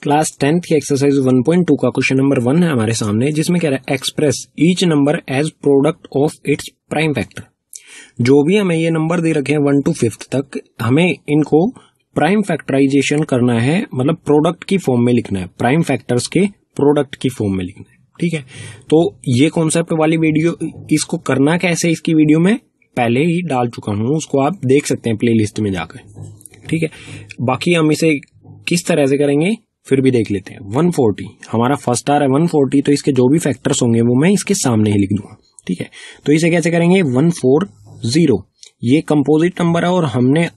Class 10th की exercise 1.2 का question number 1 है हमारे सामने, जिसमें कह रहा है express each number as product of its prime factor. जो भी हमें ये नंबर दे रखे हैं 1 to 5th तक, हमें इनको प्राइम फैक्टराइजेशन करना है, मतलब प्रोडक्ट की फॉर्म में लिखना है, प्राइम फैक्टर्स के प्रोडक्ट की फॉर्म में लिखना है। ठीक है, तो ये कॉन्सेप्ट वाली वीडियो, इसको करना कैसे, इसकी वीडियो में पहले ही डाल चुका हूं, उसको आप देख सकते हैं प्लेलिस्ट में जाकर। ठीक है, बाकी हम इसे किस तरह से करेंगे फिर भी देख लेते हैं। 140 हमारा फर्स्ट आ रहा है 140, तो इसके जो भी फैक्टर्स होंगे वो मैं इसके सामने ही लिख दूंगा। ठीक है, तो इसे कैसे करेंगे, 140 ये कंपोजिट नंबर है और हमने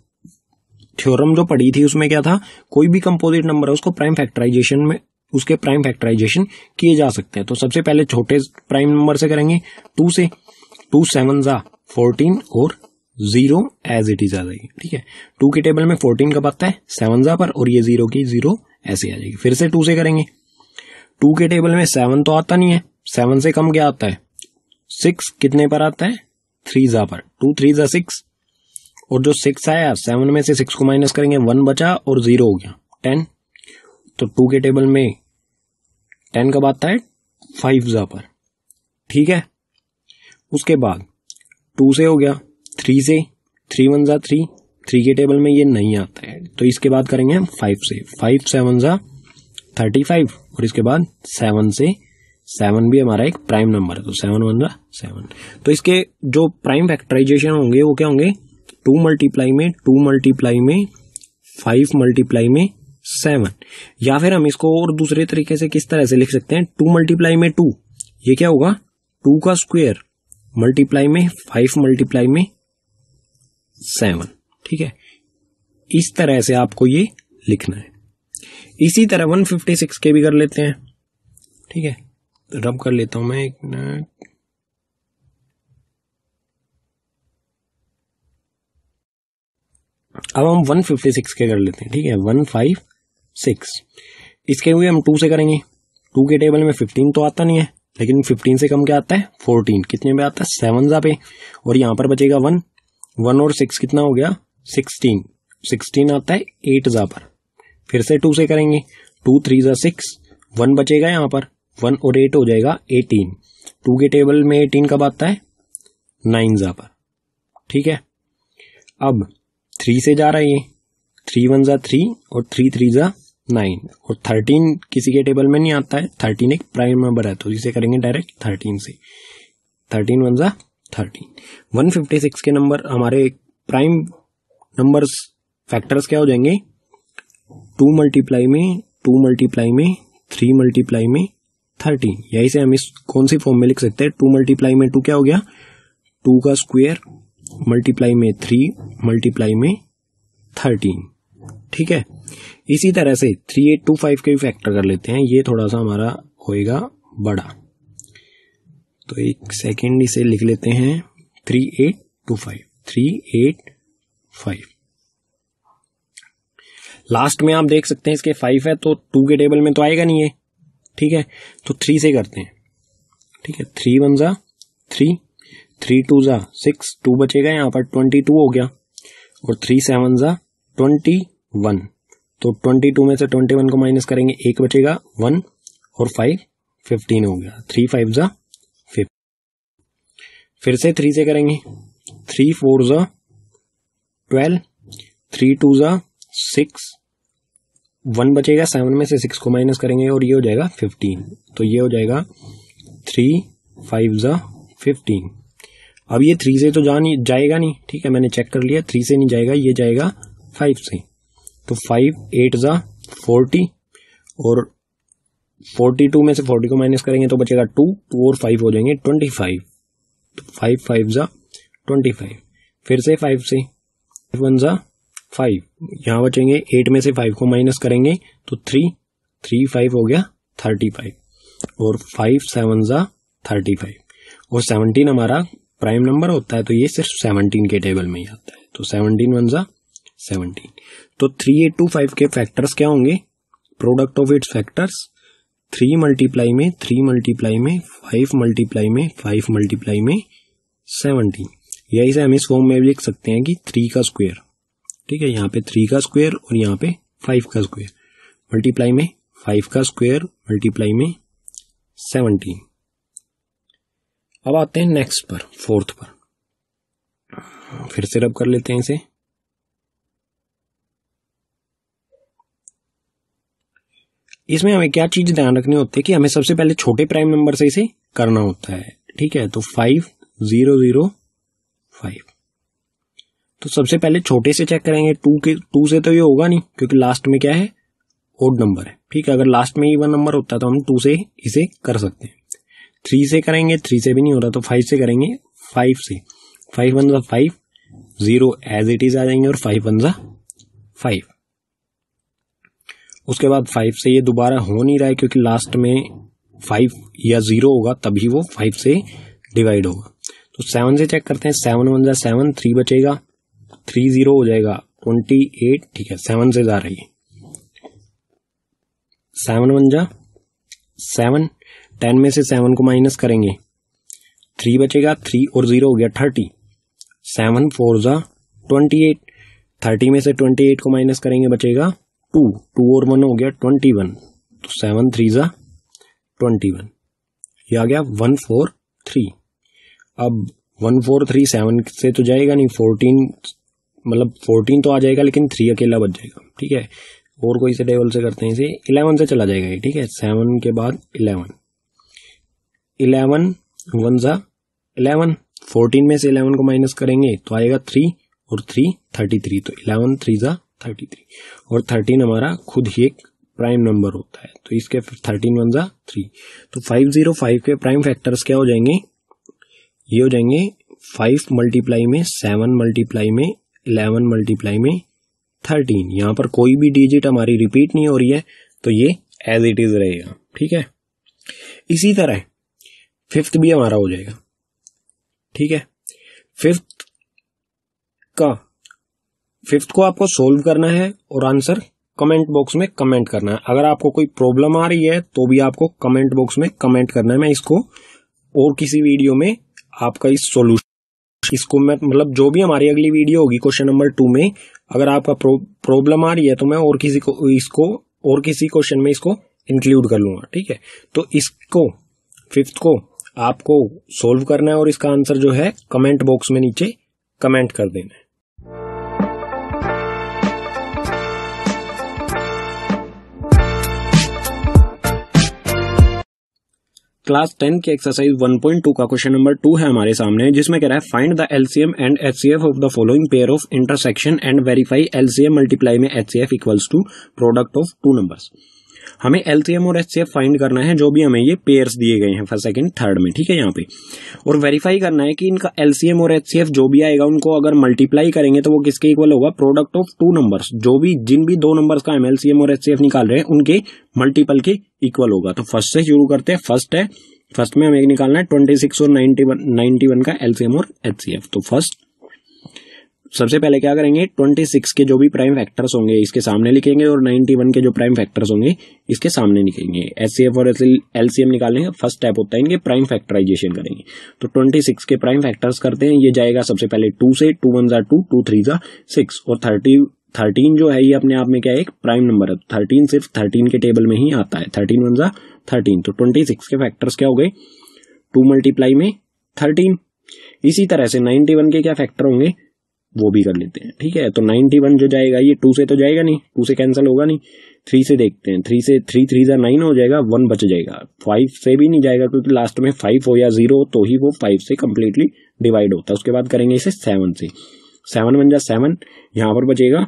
थ्योरम जो पढ़ी थी उसमें क्या था, कोई भी कंपोजिट नंबर है उसको प्राइम फैक्टराइजेशन में, उसके प्राइम फैक्टराइजेशन किए जा सकते हैं। तो सबसे पहले छोटे प्राइम नंबर से करेंगे, 2 से, 2 7 14 और 0 एज इट इज आ जाएगी। ठीक है, 2 की टेबल में 14 का पता है 7 पर, और ये 0 की 0 ऐसे आ जाएगी। फिर से 2 से करेंगे, 2 के टेबल में 7 तो आता नहीं है, 7 से कम क्या आता है 6, कितने पर आता है 3 पर, 2 3 6, और जो 6 आया 7 में से 6 को माइनस करेंगे, 1 बचा और 0 हो गया 10। तो 2 के टेबल में 10 कब आता है 5 पर। ठीक है, उसके बाद 2 से हो गया, 3 से, 3 1 3, 3 के टेबल में ये नहीं आता है, तो इसके बाद करेंगे हम 5 से, 5 7 35, और इसके बाद 7 से, 7 भी हमारा एक प्राइम नंबर है, तो 7 1 7। तो इसके जो प्राइम फैक्टराइजेशन होंगे वो क्या होंगे, 2 मल्टीप्लाई में 2 मल्टीप्लाई में 5 मल्टीप्लाई में 7। या फिर हम इसको और दूसरे तरीके से किस तरह से लिख सकते हैं, 2 मल्टीप्लाई में 2, ये क्या होगा 2 का स्क्वायर, मल्टीप्लाई में 5 मल्टीप्लाई में 7। ठीक है, इस तरह से आपको ये लिखना है। इसी तरह 156 के भी कर लेते हैं। ठीक है, तो रब कर लेता हूं मैं, एक मिनट। अब हम 156 के कर लेते हैं। ठीक है, 156 इसके हुए हम 2 से करेंगे, 2 के टेबल में 15 तो आता नहीं है, लेकिन 15 से कम क्या आता है 14, कितने पे आता है 7 पे, और यहां पर बचेगा 1 और 6 कितना हो गया 16 आता है 8 पर। फिर से 2 से करेंगे, 2 3 6, 1 बचेगा यहां पर, 1 और 8 हो जाएगा 18। 2 के टेबल में 18 कब आता है 9 पर। ठीक है, अब 3 से जा रहा है ये, 3 1 3 और 3 3 9, और 13 किसी के टेबल में नहीं आता है, 13 एक प्राइम नंबर है, तो इसे करेंगे डायरेक्ट 13 से, 13 1 13। 156 के नंबर हमारे प्राइम नंबर्स फैक्टर्स क्या हो जाएंगे, 2 मल्टीप्लाई में 2 मल्टीप्लाई में 3 मल्टीप्लाई में 13। यही से हम इस कौन सी फॉर्म में लिख सकते हैं, 2 मल्टीप्लाई में 2 क्या हो गया 2 का स्क्वायर, मल्टीप्लाई में 3 मल्टीप्लाई में 13। ठीक है, इसी तरह से 3825 के भी फैक्टर कर लेते हैं, ये थोड़ा सा हमारा होएगा बड़ा, तो एक सेकेंड इसे लिख लेते हैं, 3825। लास्ट में आप देख सकते हैं इसके 5 है, तो 2 के टेबल में तो आएगा नहीं है। ठीक है, तो 3 से करते हैं। ठीक है, 3 1 3, 3 2 6, 2 बचेगा यहाँ पर 22 हो गया, और 3 7 21, तो 22 में से 21 को माइनस करेंगे, 1 बचेगा 1 और 5 15 हो गया, 3 5 15। फिर से 3 से करेंगे, 3 4 12, 3 2 6, 1 बचेगा, 7 में से 6 को माइनस करेंगे और ये हो जाएगा 15, तो ये हो जाएगा 3 5 15। अब ये 3 से तो जाएगा नहीं। ठीक है, मैंने चेक कर लिया, 3 से नहीं जाएगा, ये जाएगा 5 से, तो 5 8 40, और 42 में से 40 को माइनस करेंगे तो बचेगा 2 और 5 हो जाएंगे 25, तो 5 5 25। फिर से 5 से, 1 5, यहां बचेंगे 8 में से 5 को माइनस करेंगे तो 3 5 हो गया 35, और 5 7 35, और 17 हमारा प्राइम नंबर होता है, तो ये सिर्फ 17 के टेबल में ही आता है, तो 17 1 17। तो 3825 के फैक्टर्स क्या होंगे, product of it's factors 3 multiply में 3 मल्टीप्लाई में 5 मल्टीप्लाई में 5 मल्टीप्लाई में 17। यही से हम इस फॉर्म में भी लिख सकते हैं कि 3 का स्क्वायर। ठीक है, यहाँ पे 3 का स्क्वायर और यहाँ पे 5 का स्क्वायर, मल्टीप्लाई में 5 का स्क्वायर मल्टीप्लाई में 17। अब आते हैं नेक्स्ट पर, फोर्थ पर। फिर से रब कर लेते हैं इसे। इसमें हमें क्या चीज ध्यान रखनी होती है कि हमें सबसे पहले छोटे प्राइम नंबर से इसे करना होता है, ठीक है। तो 5005, तो सबसे पहले छोटे से चेक करेंगे। 2 से तो ये होगा नहीं क्योंकि लास्ट में क्या है, ओड नंबर है, ठीक है। अगर लास्ट में इवन नंबर होता है तो हम 2 से इसे कर सकते हैं। 3 से करेंगे, 3 से भी नहीं हो रहा तो 5 से करेंगे। 5 से 5 1 जा 5, 0 एज इट इज आ जाएंगे और 5 1 जा 5। उसके बाद 5 से ये दोबारा हो नहीं रहा है क्योंकि लास्ट में 5 या 0 होगा तभी वो 5 से डिवाइड होगा। तो 7 से चेक करते हैं। 7 1 जा 7, 3 बचेगा, 3 0 हो जाएगा 28, ठीक है। 7 से जा रही है, 7 1 जा 7, 10 में से 7 को माइनस करेंगे, 3 बचेगा, 3 और 0 हो गया 30, 7 4 जा 28, 30 में से 28 को माइनस करेंगे बचेगा 2, 2 और 1 हो गया 21, तो 7 3 जा 21, ये आ गया 143। अब 143 7 से तो जाएगा नहीं, 14 मतलब 14 तो आ जाएगा लेकिन 3 अकेला बच जाएगा, ठीक है। और कोई से टेबल से करते हैं इसे, 11 से चला जाएगा ये, ठीक है। 7 के बाद 11 1 जा 11, 14 में से 11 को माइनस करेंगे तो आएगा 3 और 3 33, तो 11 3 जा 33, और 13 हमारा खुद ही एक प्राइम नंबर होता है, तो इसके 13 1 जा 3। तो 505 के प्राइम फैक्टर्स क्या हो जाएंगे, ये हो जाएंगे 5 मल्टीप्लाई में 7 मल्टीप्लाई में 11 मल्टीप्लाई में 13। यहां पर कोई भी डिजिट हमारी रिपीट नहीं हो रही है तो ये एज इट इज रहेगा, ठीक है। इसी तरह फिफ्थ भी हमारा हो जाएगा, ठीक है। फिफ्थ को आपको सोल्व करना है और आंसर कमेंट बॉक्स में कमेंट करना है। अगर आपको कोई प्रॉब्लम आ रही है तो भी आपको कमेंट बॉक्स में कमेंट करना है। मैं इसको और किसी वीडियो में आपका इस सॉल्यूशन इसको मैं मतलब जो भी हमारी अगली वीडियो होगी क्वेश्चन नंबर 2 में अगर आपका प्रॉब्लम आ रही है तो मैं और किसी क्वेश्चन में इसको इंक्लूड कर लूंगा, ठीक है। तो इसको फिफ्थ को आपको सोल्व करना है और इसका आंसर जो है कमेंट बॉक्स में नीचे कमेंट कर देना है। क्लास 10 के एक्सरसाइज 1.2 का क्वेश्चन नंबर 2 है हमारे सामने, जिसमें कह रहा है find the LCM and HCF of the following pair of intersection and verify LCM multiply में HCF equals to product of two numbers. हमें एलसीएम और एचसीएफ फाइंड करना है जो भी हमें ये पेयर्स दिए गए हैं फर्स्ट सेकंड थर्ड में, ठीक है यहाँ पे, और वेरीफाई करना है कि इनका एलसीएम और एचसीएफ जो भी आएगा उनको अगर मल्टीप्लाई करेंगे तो वो किसके इक्वल होगा, प्रोडक्ट ऑफ टू नंबर्स। जो भी जिन भी दो नंबर्स का हम एलसीएम और एचसीएफ निकाल रहे हैं उनके मल्टीपल के इक्वल होगा। तो फर्स्ट से शुरू करते हैं। फर्स्ट में हमें निकालना है 26 और 91 का एलसीएम और एचसीएफ। तो फर्स्ट सबसे पहले क्या करेंगे, 26 के जो भी प्राइम फैक्टर्स होंगे इसके सामने लिखेंगे और 91 के जो प्राइम फैक्टर्स होंगे इसके सामने लिखेंगे। एचसीएफ और एलसीएम निकालने का फर्स्ट स्टेप होता है इनके प्राइम फैक्टराइजेशन करेंगे। तो 26 के प्राइम फैक्टर्स करते हैं। ये जाएगा सबसे पहले 2 से, 2 1 जा 2, 2 3 जा 6 और 13 जो है ये अपने आप में क्या है, एक प्राइम नंबर है। 13 सिर्फ 13 के टेबल में ही आता है। 13 1 जा 13। तो 26 के फैक्टर्स क्या हो गए, 2 मल्टीप्लाई में 13। इसी तरह से 91 के क्या फैक्टर होंगे वो भी कर लेते हैं, ठीक है। तो 91 जो जाएगा ये 2 से तो जाएगा नहीं, 2 से कैंसिल होगा नहीं। 3 से देखते हैं, 3 से 3 3 जा 9 हो जाएगा, 1 बच जाएगा। 5 से भी नहीं जाएगा क्योंकि लास्ट में 5 हो या 0 तो ही वो 5 से कंप्लीटली डिवाइड होता है। उसके बाद करेंगे इसे 7 से। 7 1 जा 7, यहाँ पर बचेगा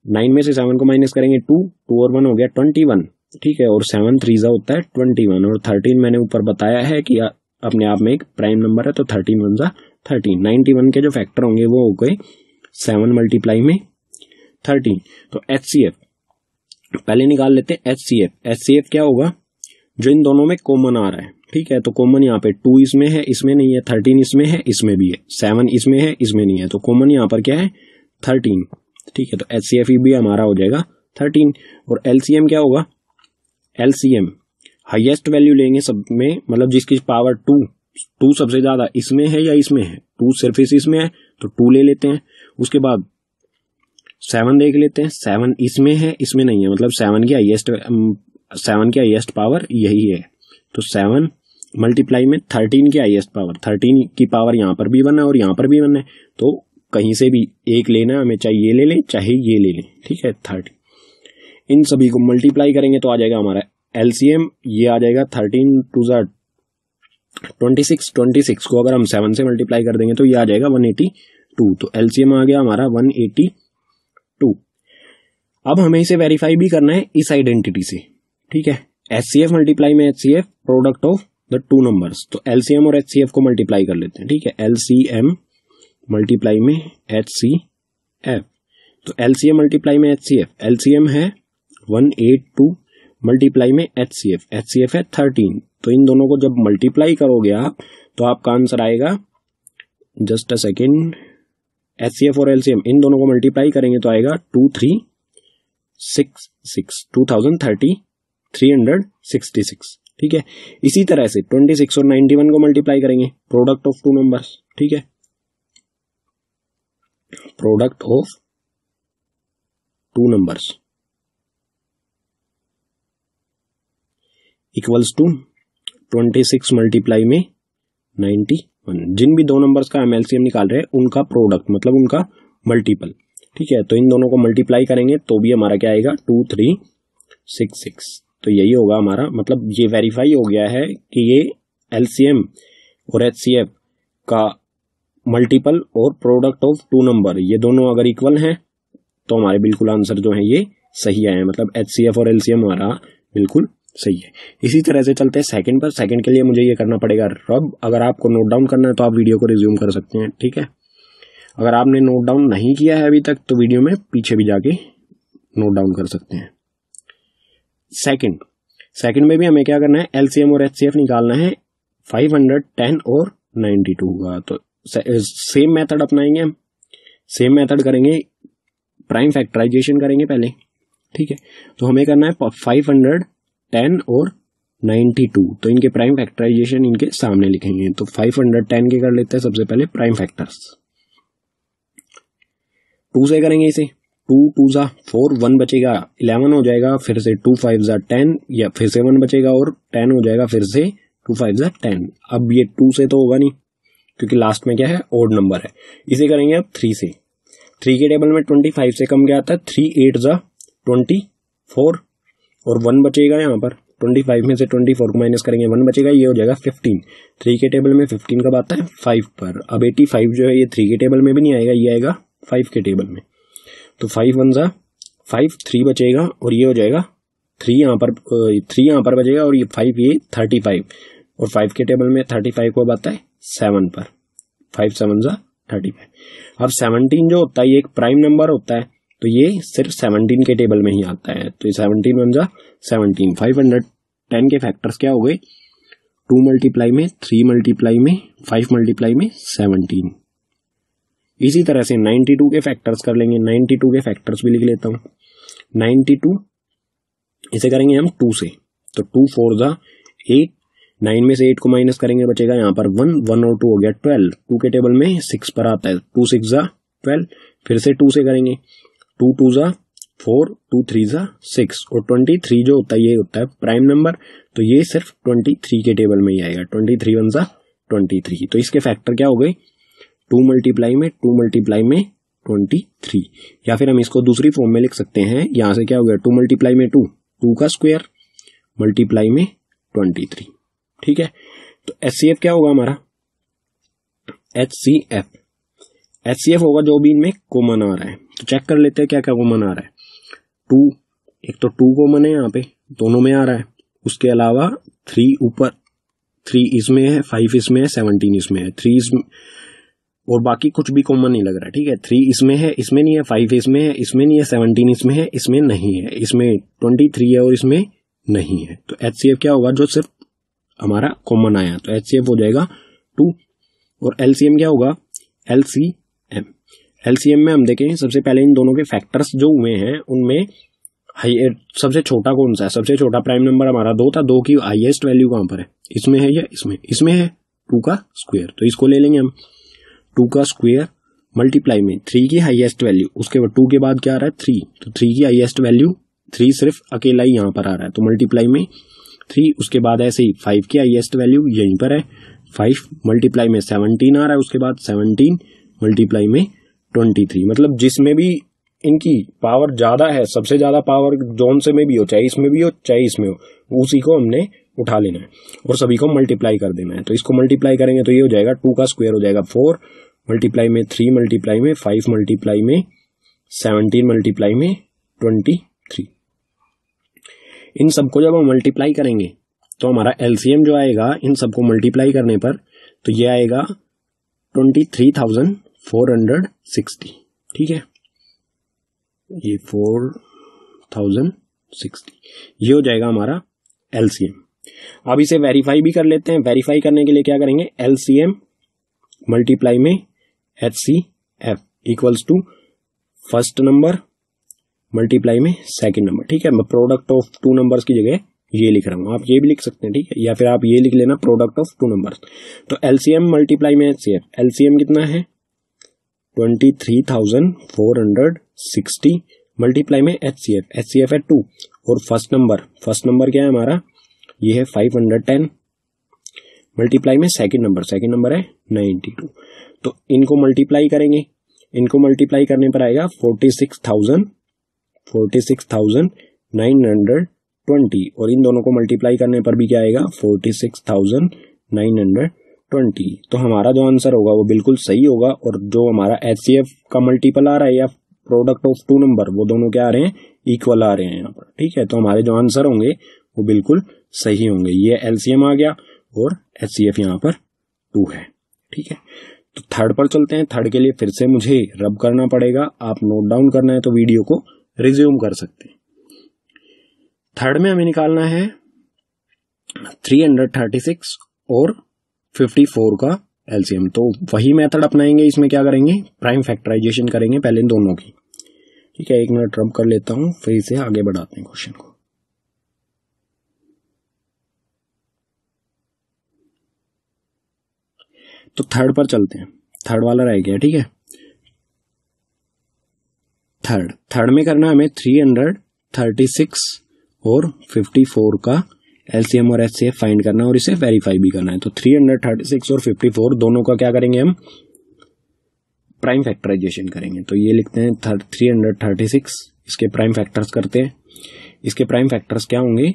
9 में से 7 को माइनस करेंगे 2 और 1 हो गया 21, ठीक है। और 7 3 जा होता है 21 और 13 मैंने ऊपर बताया है कि अपने आप में एक प्राइम नंबर है। तो 13 1 जा 13। 91 के जो फैक्टर होंगे वो हो गए 7 मल्टीप्लाई में 13। तो एचसीएफ पहले निकाल लेते हैं। एचसीएफ क्या होगा, जो इन दोनों में कॉमन आ रहा है, ठीक है। तो कॉमन यहाँ पे 2 इसमें है, इसमें नहीं है, 13 इसमें है, इसमें भी है, 7 इसमें है, इसमें नहीं है। तो कॉमन यहाँ पर क्या है 13, ठीक है। तो एचसीएफ भी हमारा हो जाएगा 13। और एलसीएम क्या होगा, एलसीएम हाईएस्ट वैल्यू लेंगे सब में, मतलब जिसकी पावर 2 सबसे ज्यादा इसमें है या इसमें है। 2 सिर्फ इसमें है तो 2 ले लेते हैं। उसके बाद 7 देख लेते हैं, 7 इसमें है, इसमें नहीं है, मतलब 7 की 7 की हाईएस्ट पावर यही है, तो 7 मल्टीप्लाई में 13 की हाईएस्ट पावर, 13 की पावर यहाँ पर भी 1 है और यहाँ पर भी 1 है, तो कहीं से भी एक लेना हमें, चाहे ये ले लें चाहे ये ले लें, ठीक है। 30 इन सभी को मल्टीप्लाई करेंगे तो आ जाएगा हमारा एलसीएम, ये आ जाएगा 13 टू 26, 26 को अगर हम 7 से मल्टीप्लाई कर देंगे तो ये आ जाएगा 182, तो एलसीएम आ गया हमारा 182। अब हमें इसे वेरीफाई भी करना है इस आइडेंटिटी से, ठीक है। एचसीएफ मल्टीप्लाई में HCF product of the two numbers, तो एलसीएम और एचसीएफ को मल्टीप्लाई कर लेते हैं, ठीक है। एलसीएम मल्टीप्लाई में एचसीएफ, तो एलसीएम मल्टीप्लाई में एचसीएफ, एलसीएम है 182 मल्टीप्लाई में एचसीएफ, एचसीएफ है 13, तो इन दोनों को जब मल्टीप्लाई करोगे आप तो आपका आंसर आएगा, जस्ट अ सेकेंड, एचसीएफ और एलसीएम इन दोनों को मल्टीप्लाई करेंगे तो आएगा 2366, ठीक है। इसी तरह से 26 और 91 को मल्टीप्लाई करेंगे, प्रोडक्ट ऑफ टू नंबर्स, ठीक है, product of two numbers equals to 26 multiply में 91, जिन भी दो नंबर्स का हम एलसीएम निकाल रहे हैं उनका प्रोडक्ट मतलब उनका मल्टीपल, ठीक है। तो इन दोनों को मल्टीप्लाई करेंगे तो भी हमारा क्या आएगा 2366, तो यही होगा हमारा, मतलब ये वेरीफाई हो गया है कि ये एलसीएम और एचसीएफ का मल्टीपल और प्रोडक्ट ऑफ टू नंबर ये दोनों अगर इक्वल हैं तो हमारे बिल्कुल आंसर जो है ये सही आए, मतलब एचसीएफ और एलसीएम हमारा बिल्कुल सही है। इसी तरह से चलते हैं सेकंड पर। सेकंड के लिए मुझे ये करना पड़ेगा रब, अगर आपको नोट डाउन करना है तो आप वीडियो को रिज्यूम कर सकते हैं, ठीक है। अगर आपने नोट डाउन नहीं किया है अभी तक तो वीडियो में पीछे भी जाके नोट डाउन कर सकते हैं। सेकंड में भी हमें क्या करना है, एलसीएम और एचसीएफ निकालना है 510 और 92 का, तो सेम मेथड अपनाएंगे हम, सेम मेथड करेंगे, प्राइम फैक्टराइजेशन करेंगे पहले, ठीक है। तो हमें करना है 510 और 92, तो इनके प्राइम फैक्टराइजेशन इनके सामने लिखेंगे, तो 510 के कर लेते हैं सबसे पहले प्राइम फैक्टर्स, 2 से करेंगे इसे, 2 2 जा 4, 1 बचेगा 11 हो जाएगा, फिर से 2 5 जा 10, या फिर से 1 बचेगा और 10 हो जाएगा, फिर से 2 5 जा 10। अब ये 2 से तो होगा नहीं क्योंकि लास्ट में क्या है, ओड नंबर है। इसे करेंगे अब 3 से, 3 के टेबल में 25 से कम क्या आता है, 3 8 जा 24 और 1 बचेगा यहाँ पर, 25 में से 24 को माइनस करेंगे 1 बचेगा, ये हो जाएगा 15। 3 के टेबल में 15 कब आता है, 5 पर। अब 85 जो है ये 3 के टेबल में भी नहीं आएगा, ये आएगा 5 के टेबल में, तो 5 1 जा 5, 3 बचेगा और ये हो जाएगा 3 यहाँ पर बचेगा और ये 5 ये 35, और 5 के टेबल में 35 को अब आता है 7 पर, 5 7 जा 35। अब 17 जो होता है ये एक प्राइम नंबर होता है, तो ये सिर्फ 17 के टेबल में ही आता है, तो ये 17 1 जा 17। 510 के फैक्टर्स क्या हो गए, 2 मल्टीप्लाई में 3 मल्टीप्लाई में 5 मल्टीप्लाई में 17। इसी तरह से 92 के फैक्टर्स कर लेंगे, 92 के फैक्टर्स भी लिख लेता हूं। 92 इसे करेंगे हम 2 से, तो 2 4 जा 8, 9 में से 8 को माइनस करेंगे बचेगा यहाँ पर 1 1 और 2 हो गया 12। 2 के टेबल में 6 पर आता है, 2 6 जा 12, फिर से 2 से करेंगे, 2 2 जा 4, 2 3 जा 6, और 23 जो होता है ये होता है प्राइम नंबर, तो ये सिर्फ 23 के टेबल में ही आएगा, 23 1 जा 23। तो इसके फैक्टर क्या हो गए, 2 मल्टीप्लाई में 2 मल्टीप्लाई में 23, या फिर हम इसको दूसरी फॉर्म में लिख सकते हैं, यहां से क्या हो गया 2 मल्टीप्लाई में 2, 2 का स्क्वायर मल्टीप्लाई में 23, ठीक है। तो एचसीएफ क्या होगा हमारा, एचसीएफ होगा जो भी इनमें कॉमन आ रहा है, तो चेक कर लेते हैं क्या क्या कॉमन आ रहा है। 2, एक तो 2 कॉमन है यहाँ पे, दोनों में आ रहा है, उसके अलावा 3 ऊपर, 3 इसमें है, 5 इसमें है, 17 इसमें है, 3 इसमें, और बाकी कुछ भी कॉमन नहीं लग रहा है, ठीक है। 3 इसमें है, इसमें नहीं है, 5 इसमें है, इसमें नहीं है, 17 इसमें है, इसमें नहीं है, इसमें 23 है और इसमें नहीं है। तो एचसीएफ क्या होगा जो सिर्फ हमारा कॉमन आया, तो एचसीएफ हो जाएगा 2। और एलसीएम क्या होगा, एलसीएम में हम देखें सबसे पहले इन दोनों के फैक्टर्स जो हुए हैं उनमें सबसे छोटा कौन सा है, सबसे छोटा प्राइम नंबर हमारा 2 था, 2 की हाईएस्ट वैल्यू कहां पर है, इसमें है या इसमें है 2 का स्क्वायर, तो इसको ले लेंगे हम, 2 का स्क्वायर मल्टीप्लाई में 3 की हाईएस्ट वैल्यू, उसके बाद 2 के बाद क्या आ रहा है 3, तो 3 की हाईएस्ट वैल्यू 3 सिर्फ अकेला ही यहाँ पर आ रहा है, तो मल्टीप्लाई में 3, उसके बाद ऐसे ही 5 की हाईएस्ट वैल्यू यहीं पर है, 5 मल्टीप्लाई में 17 आ रहा है, उसके बाद 17 मल्टीप्लाई में 23। मतलब जिसमें भी इनकी पावर ज्यादा है, सबसे ज्यादा पावर जोन से में भी हो, चाहे इसमें भी हो चाहे इसमें हो, उसी को हमने उठा लेना है और सभी को मल्टीप्लाई कर देना है। तो इसको मल्टीप्लाई करेंगे तो ये हो जाएगा 2 का स्क्वायर हो जाएगा 4 मल्टीप्लाई में 3 मल्टीप्लाई में 5 मल्टीप्लाई में 17 मल्टीप्लाई में 23। इन सबको जब हम मल्टीप्लाई करेंगे तो हमारा एलसीएम जो आएगा इन सबको मल्टीप्लाई करने पर, तो ये आएगा 23,460। ठीक है, ये 4060 ये हो जाएगा हमारा एलसीएम। अब इसे वेरीफाई भी कर लेते हैं। वेरीफाई करने के लिए क्या करेंगे, एलसीएम मल्टीप्लाई में HCF equals to first number multiply में सेकंड नंबर। ठीक है, मैं प्रोडक्ट ऑफ 2 नंबर्स की जगह ये लिख रहा हूं, आप ये भी लिख सकते हैं। ठीक है, या फिर आप ये लिख लेना प्रोडक्ट ऑफ 2 नंबर्स। तो एलसीएम मल्टीप्लाई में एचसीएफ, एलसीएम कितना है 23,460 मल्टीप्लाई में एचसीएफ, एचसीएफ है 2 और फर्स्ट नंबर क्या है हमारा, ये है 510 मल्टीप्लाई में सेकंड नंबर है 92। तो इनको मल्टीप्लाई करेंगे, इनको मल्टीप्लाई करने पर आएगा 46,920 और इन दोनों को मल्टीप्लाई करने पर भी क्या आएगा 46,920। तो हमारा जो आंसर होगा वो बिल्कुल सही होगा और जो हमारा एचसीएफ का मल्टीपल आ रहा है या प्रोडक्ट ऑफ 2 नंबर वो दोनों क्या आ रहे हैं, इक्वल आ रहे हैं यहाँ पर। ठीक है, तो हमारे जो आंसर होंगे वो बिल्कुल सही होंगे। ये एलसीएम आ गया और एचसीएफ यहाँ पर 2 है। ठीक है, तो थर्ड पर चलते हैं। थर्ड के लिए फिर से मुझे रब करना पड़ेगा, आप नोट डाउन करना है तो वीडियो को रिज्यूम कर सकते हैं। थर्ड में हमें निकालना है 336 और 54 का एलसीएम। तो वही मेथड अपनाएंगे, इसमें क्या करेंगे, प्राइम फैक्टराइजेशन करेंगे पहले दोनों की। ठीक है, 1 मिनट रब कर लेता हूं, फिर से आगे बढ़ाते हैं क्वेश्चन को। तो थर्ड पर चलते हैं, थर्ड वाला रह गया। ठीक है, थर्ड में करना हमें 336 और 54 का एलसीएम और एचसीएफ फाइंड करना है और इसे वेरीफाई भी करना है। तो 336 और 54 दोनों का क्या करेंगे, हम प्राइम फैक्टराइजेशन करेंगे। तो ये लिखते हैं 336, इसके प्राइम फैक्टर्स करते हैं। इसके प्राइम फैक्टर्स क्या होंगे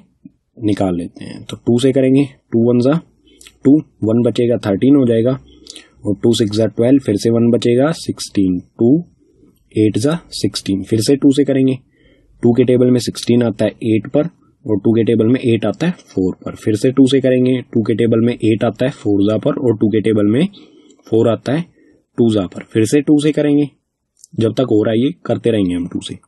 निकाल लेते हैं। तो 2 से करेंगे, 2 1 जा 2, 1 बचेगा 13 हो जाएगा और 2 6 जा 12, फिर से 1 बचेगा 16, 2 8 जा 16, फिर से 2 से करेंगे। 2 के टेबल में 16 आता है 8 पर और 2 के टेबल में 8 आता है 4 पर, फिर से 2 से करेंगे। 2 के टेबल में 8 आता है 4 जा पर और 2 के टेबल में 4 आता है 2 जा पर, फिर से 2 से करेंगे। जब तक हो रहा है ये करते रहेंगे हम 2 से।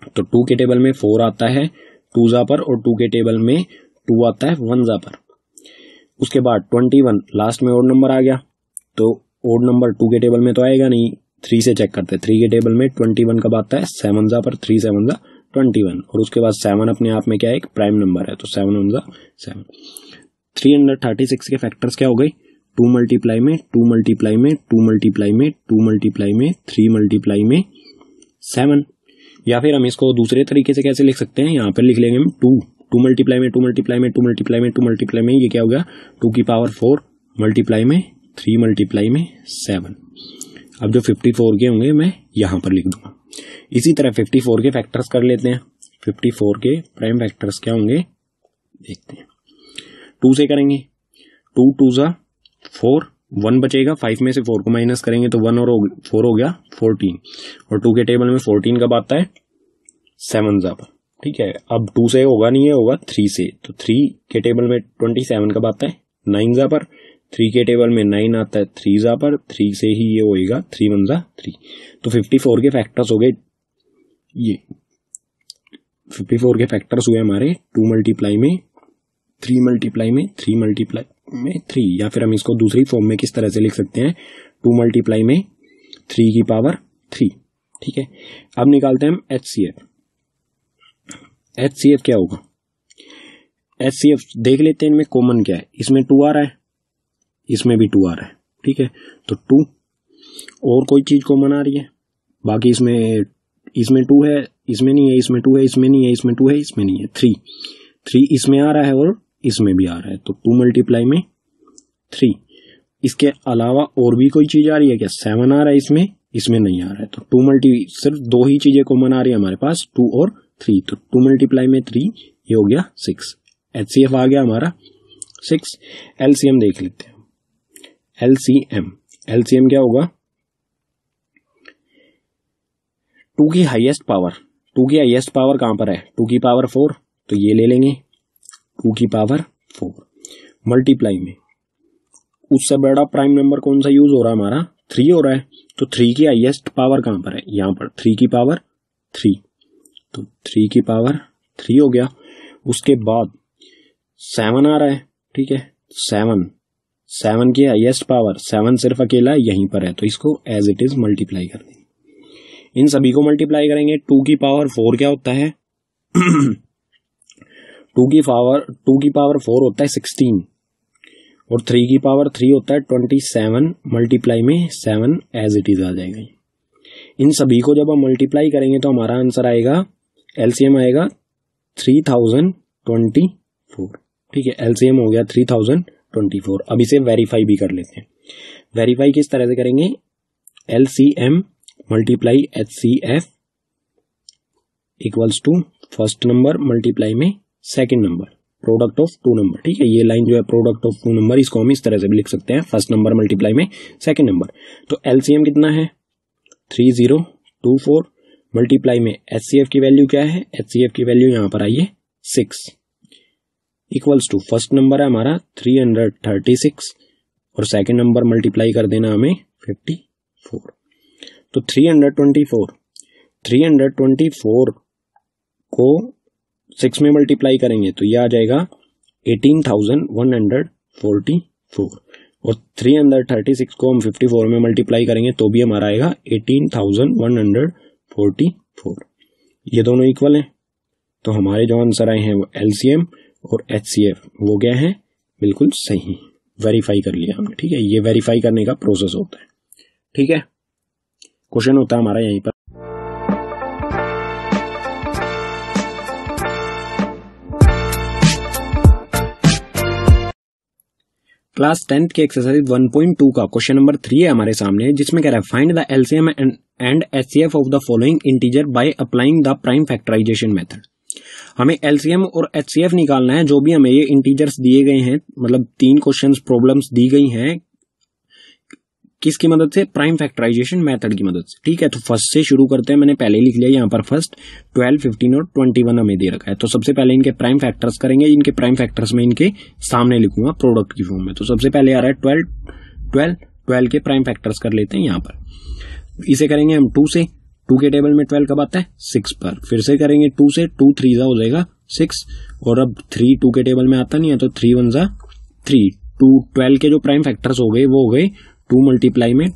तो 2 के टेबल में 4 आता है 2 जा पर और 2 के टेबल में 2 आता है 1 जा पर। उसके बाद 21 लास्ट में ओड नंबर आ गया, तो ओड नंबर 2 के टेबल में तो आएगा नहीं, 3 से चेक करते हैं। 3 के टेबल में 21 कब आता है 7 जा पर, 3 7 जा 21 और उसके बाद 7 अपने आप में क्या है एक प्राइम नंबर है, तो 7 1 जा 7। 336 के फैक्टर्स क्या हो गए, 2 मल्टीप्लाई में 2 मल्टीप्लाई में 2 मल्टीप्लाई में 2 मल्टीप्लाई में 3 मल्टीप्लाई में 7। या फिर हम इसको दूसरे तरीके से कैसे लिख सकते हैं, यहाँ पर लिख लेंगे हम 2 मल्टीप्लाई में 2 मल्टीप्लाई में 2 मल्टीप्लाई में 2 मल्टीप्लाई में, ये क्या हो गया 2 की पावर 4 मल्टीप्लाई में 3 मल्टीप्लाई में 7। अब जो 54 के होंगे मैं यहाँ पर लिख दूंगा। इसी तरह 54 के फैक्टर्स कर लेते हैं। 54 के प्राइम फैक्टर्स क्या होंगे देखते हैं। 2 से करेंगे, 2 2 जा 4, 1 बचेगा, 5 में से 4 को माइनस करेंगे तो 1 और 4 हो गया 14 और 2 के टेबल में 14 कब आता है 7 जा पर। ठीक है, अब 2 से होगा नहीं है, होगा 3 से, तो 3 के टेबल में 27 कब आता है 9 जा पर। 3 के टेबल में 9 आता है 3 जा पर, 3 से ही ये होएगा 3 1 जा 3। तो 54 के फैक्टर्स हो गए, ये 54 के फैक्टर्स हुए हमारे 2 मल्टीप्लाई में 3 मल्टीप्लाई में 3 मल्टीप्लाई में 3, या फिर हम इसको दूसरी फॉर्म में किस तरह से लिख सकते हैं 2 मल्टीप्लाई में 3 की पावर 3। ठीक है, अब निकालते हैं हम एचसीएफ। एचसीएफ क्या होगा, एचसीएफ देख लेते हैं इनमें कॉमन क्या है। इसमें 2 आ रहा है, इसमें भी 2 आ रहा है। ठीक है, तो 2 और कोई चीज कॉमन आ रही है, बाकी इसमें इसमें 2 है, इसमें नहीं है, इसमें 2 है, इसमें नहीं है, इसमें 2 है, इसमें नहीं है, 3 इसमें आ रहा है और इसमें भी आ रहा है, तो 2 मल्टीप्लाई में 3। इसके अलावा और भी कोई चीज आ रही है क्या? 7 आ रहा है, इसमें नहीं आ रहा है, तो 2 सिर्फ 2 ही चीजें कॉमन आ रही है हमारे पास, 2 और 3, तो 2 मल्टीप्लाई में 3, ये हो गया 6। HCF आ गया हमारा 6। LCM देख लेते हैं। LCM क्या होगा? 2 की हाईएस्ट पावर, 2 की हाईएस्ट पावर कहां पर है? 2 की पावर 4, तो ये ले लेंगे 2 की पावर 4 मल्टीप्लाई में उससे बड़ा प्राइम नंबर कौन सा यूज हो रहा है हमारा? 3 हो रहा है, तो 3 की हाईएस्ट पावर कहां पर है? यहां पर 3 की पावर 3, तो 3 की पावर 3 हो गया। उसके बाद 7 आ रहा है, ठीक है, 7 की हाईएस्ट पावर, 7 सिर्फ अकेला यहीं पर है, तो इसको एज इट इज मल्टीप्लाई कर देंगे। इन सभी को मल्टीप्लाई करेंगे। 2 की पावर 4 क्या होता है? 2 की पावर 4 होता है 16, और 3 की पावर 3 होता है 27, मल्टीप्लाई में 7 एज इट इज आ जाएगा। इन सभी को जब हम मल्टीप्लाई करेंगे तो हमारा आंसर आएगा, एलसीएम आएगा 3024, ठीक है, एलसीएम हो गया 3024। अब इसे वेरीफाई भी कर लेते हैं। वेरीफाई किस तरह से करेंगे? LCM multiply HCF equals to first number multiply में second number, product of 2 number, ठीक है। ये लाइन जो है प्रोडक्ट ऑफ 2 नंबर, इसको हम इस तरह से भी लिख सकते हैं, फर्स्ट नंबर मल्टीप्लाई में सेकंड नंबर। तो एलसीएम कितना है? 3024 मल्टीप्लाई में एचसीएफ की वैल्यू क्या है? एचसीएफ की वैल्यू यहां पर आई है 6 इक्वल्स टू फर्स्ट नंबर है हमारा 336 और सेकंड नंबर मल्टीप्लाई कर देना हमें 54। तो 324 को 6 में मल्टीप्लाई करेंगे तो यह आ जाएगा 18,144, और 336 को हम 54 में मल्टीप्लाई करेंगे तो भी हमारा आएगा 18,144। ये दोनों इक्वल हैं, तो हमारे जो आंसर आए हैं वो एलसीएम और एचसीएफ वो क्या है? बिल्कुल सही, वेरीफाई कर लिया हमने, ठीक है। ये वेरीफाई करने का प्रोसेस होता है, ठीक है। क्वेश्चन होता है हमारा यहीं पर, क्लास 10th के एक्सरसाइज 1.2 का क्वेश्चन नंबर 3 है हमारे सामने, जिसमें कह रहा है find the LCM and HCF of the following integer by applying the prime factorization method. हमें एलसीएम और एचसीएफ निकालना है, जो भी हमें ये इंटीजर्स दिए गए हैं, मतलब 3 क्वेश्चंस प्रॉब्लम्स दी गई हैं, किसकी मदद से? प्राइम फैक्टराइजेशन मेथड की मदद से, ठीक है। तो फर्स्ट से शुरू करते हैं, मैंने पहले लिख लिया यहाँ पर फर्स्ट, 12, 15 और 21 हमें दे रखा है। तो सबसे पहले इनके प्राइम फैक्टर्स करेंगे, इनके प्राइम फैक्टर्स में इनके सामने लिखूंगा प्रोडक्ट की फॉर्म में। तो सबसे पहले आ रहा है 12 के प्राइम फैक्टर्स कर लेते हैं यहाँ पर। इसे करेंगे हम 2 से, 2 के टेबल में 12 कब आता है? 6 पर। फिर से करेंगे 2 से, 2 3 हो जाएगा 6, और अब 3 2 के टेबल में आता नहीं है, तो 3 1 3, 12 के जो प्राइम फैक्टर्स हो गए वो हो गए 2 मल्टीप्लाई में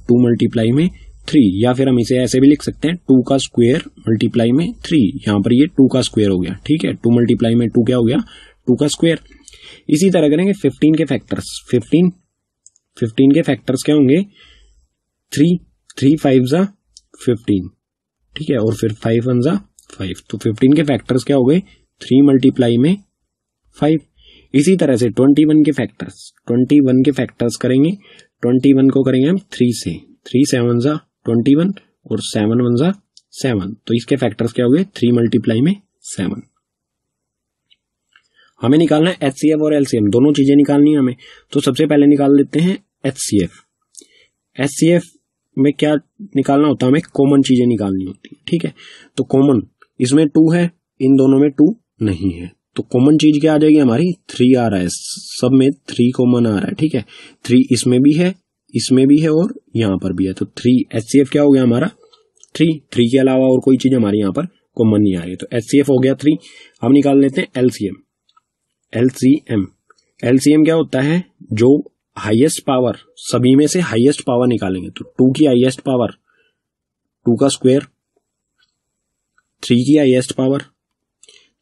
3, या फिर हम इसे ऐसे भी लिख सकते हैं 2 का स्क्वायर मल्टीप्लाई में 3, यहां पर ये 2 का स्क्वायर हो गया, ठीक है। 2 मल्टीप्लाई में 2 क्या हो गया? 2 का स्क्वायर। इसी तरह करेंगे 15 के फैक्टर्स। 15 के फैक्टर्स क्या होंगे? 3 5 15, ठीक है, और फिर 5 1 5, तो 15 के फैक्टर्स क्या हो गए? 3 मल्टीप्लाई में 5। इसी तरह से 21 के फैक्टर्स करेंगे। 21 को करेंगे हम 3 से, 3 7 21 और 7 1 7, तो इसके फैक्टर्स क्या हो गए? 3 मल्टीप्लाई में 7। हमें निकालना है एचसीएफ और एलसीएम, दोनों चीजें निकालनी है हमें। तो सबसे पहले निकाल लेते हैं एचसीएफ। एचसीएफ में क्या निकालना होता है? हमें कॉमन चीजें निकालनी होती है, ठीक है। तो कॉमन, इसमें 2 है, इन दोनों में 2 नहीं है, तो कॉमन चीज क्या आ जाएगी हमारी? 3 आ रहा है, सब में 3 कॉमन आ रहा है, ठीक है। 3 इसमें भी है, इसमें भी है और यहां पर भी है, तो 3 एचसीएफ क्या हो गया हमारा? 3 के अलावा और कोई चीज हमारी यहां पर कॉमन नहीं आ रही है, तो एचसीएफ हो गया 3। हम निकाल लेते हैं एलसीएम। एलसीएम क्या होता है? जो हाईएस्ट पावर, सभी में से हाईएस्ट पावर निकालेंगे, तो 2 की हाईएस्ट पावर 2 का स्क्वायर, 3 की हाईएस्ट पावर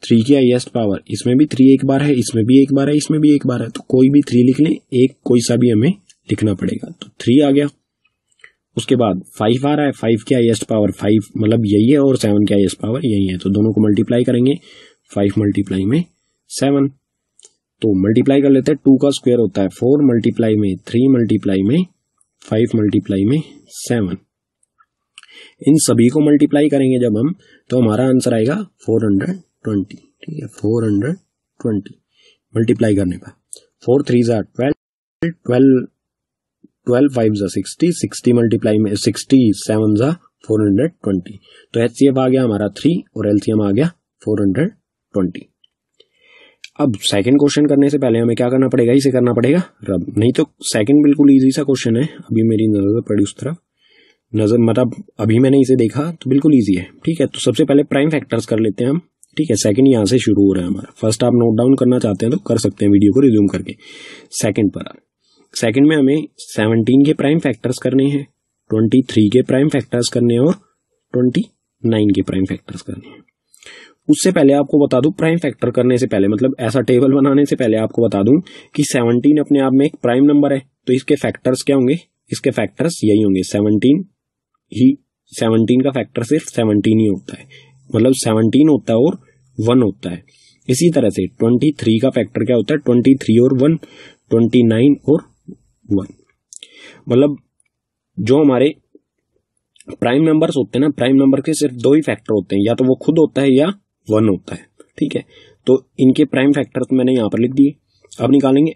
3 की हाईएस्ट पावर, इसमें भी 3 एक बार है, इसमें भी एक बार है, इसमें भी एक बार है, तो कोई भी 3 लिख लें, एक कोई सा भी हमें लिखना पड़ेगा, तो 3 आ गया। उसके बाद 5 आ रहा है, 5 की हाईएस्ट पावर 5 मतलब यही है और 7 की हाईएस्ट पावर यही है, तो दोनों को मल्टीप्लाई करेंगे 5 मल्टीप्लाई में 7, तो मल्टीप्लाई कर लेते हैं। 2 का स्क्वायर होता है 4 मल्टीप्लाई में 3 मल्टीप्लाई में 5 मल्टीप्लाई में 7। इन सभी को मल्टीप्लाई करेंगे जब हम, तो हमारा आंसर आएगा 420। ठीक है, 420 मल्टीप्लाई करने पर 4 3 12 5 60, 60 मल्टीप्लाई में 60 7 420, तो HCF आ गया हमारा 3 और LCM आ गया 420। अब सेकंड क्वेश्चन करने से पहले हमें क्या करना पड़ेगा, इसे करना पड़ेगा रब, नहीं तो सेकंड बिल्कुल इजी सा क्वेश्चन है, अभी मेरी नजर पड़ी उस तरफ, नजर मतलब अभी मैंने इसे देखा तो बिल्कुल इजी है। ठीक है, तो सबसे पहले प्राइम फैक्टर्स कर लेते हैं हम। ठीक है, सेकंड यहां से शुरू हो रहा है हमारा, फर्स्ट आप नोट डाउन करना चाहते हैं तो कर सकते हैं वीडियो को रिज्यूम करके। सेकंड पर सेकंड में हमें 17 के प्राइम फैक्टर्स करने हैं, 23 के प्राइम फैक्टर्स करने हैं और 29 के प्राइम फैक्टर्स करने हैं। उससे पहले आपको बता दूं, प्राइम फैक्टर करने से पहले मतलब ऐसा टेबल बनाने से पहले आपको बता दूं कि 17 अपने आप में एक प्राइम नंबर है, तो इसके फैक्टर्स क्या होंगे, इसके फैक्टर्स यही होंगे 17 ही। 17 का फैक्टर सिर्फ 17 ही होता है, मतलब 17 होता है और 1 होता है। इसी तरह से 23 का फैक्टर क्या होता है, 23 और 1, 29 और 1। मतलब जो हमारे प्राइम नंबर्स होते हैं ना, प्राइम नंबर के सिर्फ दो ही फैक्टर होते हैं, या तो वो खुद होता है या 1 होता है। ठीक है, तो इनके प्राइम फैक्टर तो मैंने यहां पर लिख दिए। अब निकालेंगे